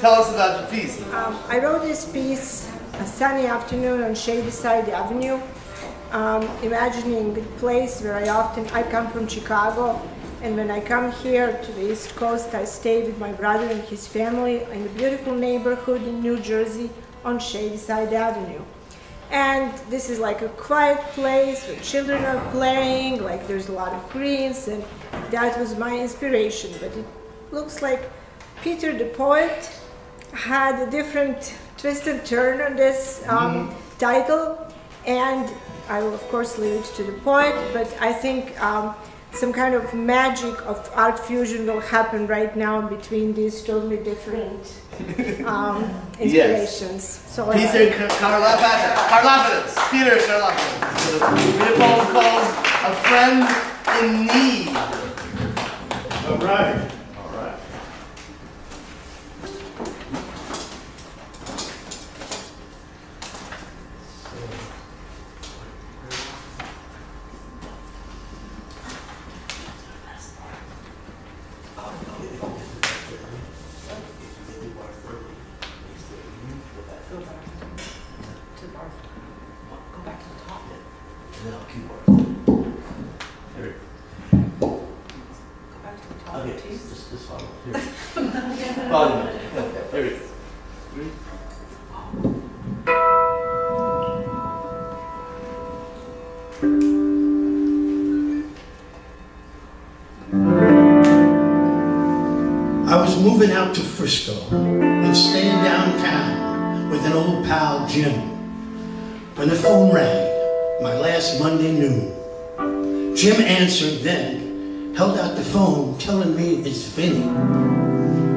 tell us about your piece. I wrote this piece a sunny afternoon on Shadyside Avenue, imagining a place where I come from Chicago, and when I come here to the East Coast, I stay with my brother and his family in a beautiful neighborhood in New Jersey on Shadyside Avenue. And this is like a quiet place where children are playing, like there's a lot of greens, and that was my inspiration. But it looks like Peter the poet had a different twist and turn on this title, and I will of course leave it to the poet, but I think some kind of magic of art fusion will happen right now between these totally different inspirations. Yes. So Peter Carlaftes. Peter Carlaftes. The poem called A Friend in Need. All right. All right. I was moving out to Frisco and staying downtown with an old pal, Jim, when the phone rang, my last Monday noon. Jim answered then, held out the phone, telling me it's Vinny.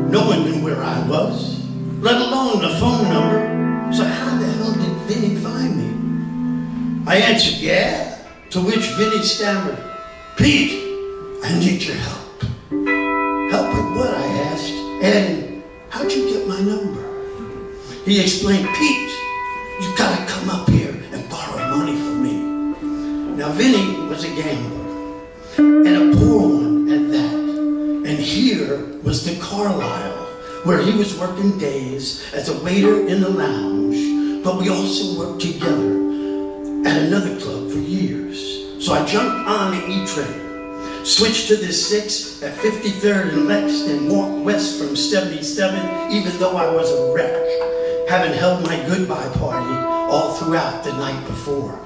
No one knew where I was, let alone the phone number, so how the hell did Vinny find me? I answered, yeah, to which Vinny stammered, Pete, I need your help. Help with what, I asked, and how'd you get my number? He explained, Pete, you gotta come up here and borrow money from me. Now Vinny was a gambler, and a poor one at that. And here was the Carlisle, where he was working days as a waiter in the lounge, but we also worked together at another club for years. So I jumped on the E-train, switched to the 6 at 53rd and Lex, and walked west from 77, even though I was a wreck, having held my goodbye party all throughout the night before.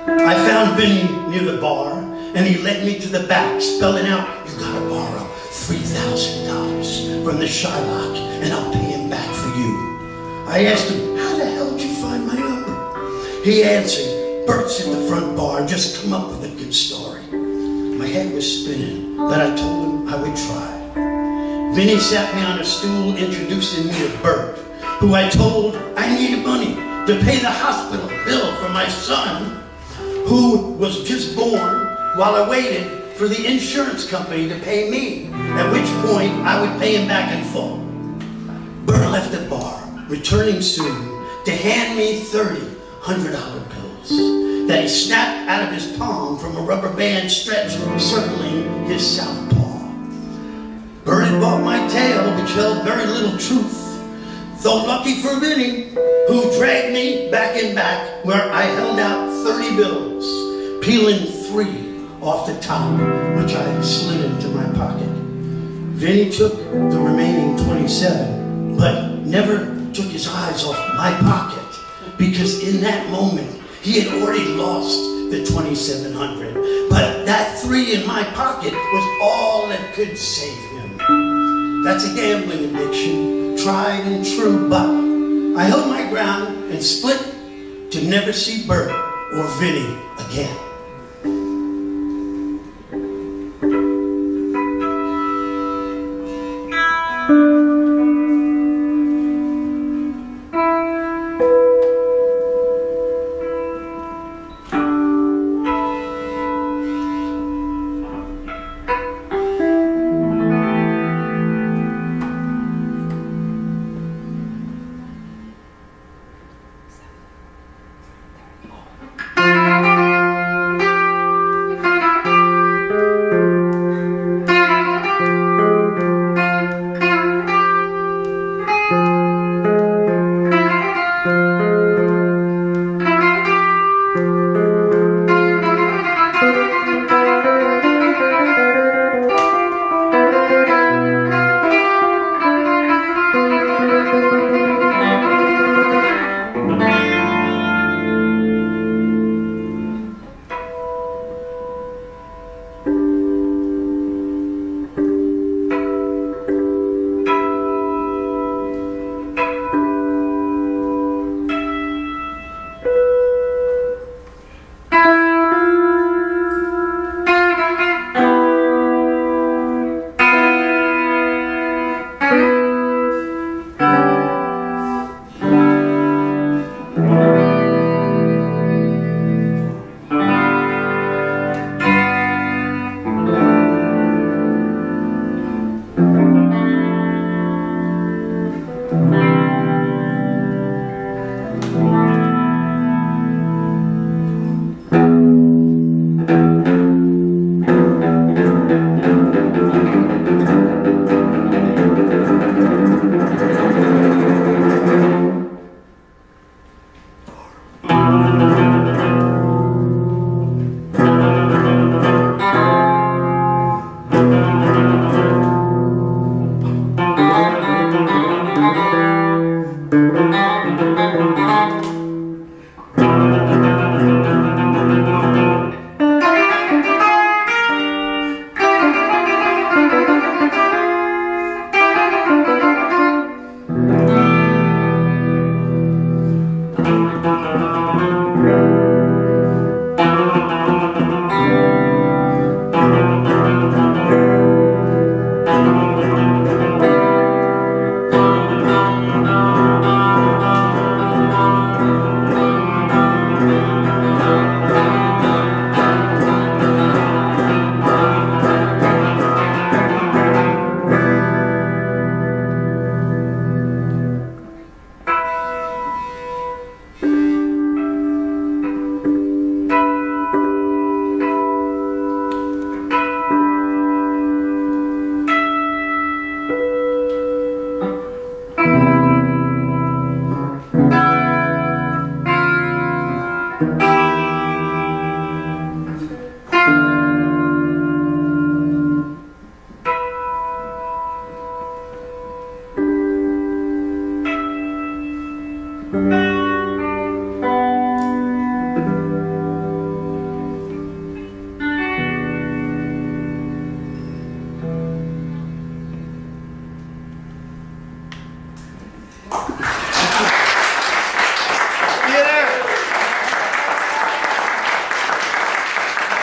I found Vinny near the bar, and he led me to the back, spelling out, you gotta borrow $3,000 from the Shylock, and I'll pay him back for you. I asked him, how the hell did you find my number? He answered, Bert's at the front bar, just come up with a good story. My head was spinning, but I told him I would try. Vinny sat me on a stool, introducing me to Bert, who I told I needed money to pay the hospital bill for my son, who was just born, while I waited for the insurance company to pay me, at which point I would pay him back in full. Bert left the bar, returning soon, to hand me 30 $100 bills that he snapped out of his palm from a rubber band stretch circling his south paw. Bert had bought my tale, which held very little truth, though lucky for Vinny, who dragged me back and back, where I held out 30 bills, peeling 3 off the top, which I slid into my pocket. Vinny took the remaining 27, but never took his eyes off my pocket, because in that moment, he had already lost the $2,700, but that 3 in my pocket was all that could save him. That's a gambling addiction, tried and true, but I held my ground and split to never see Bert or Vinny again.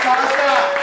Natasha.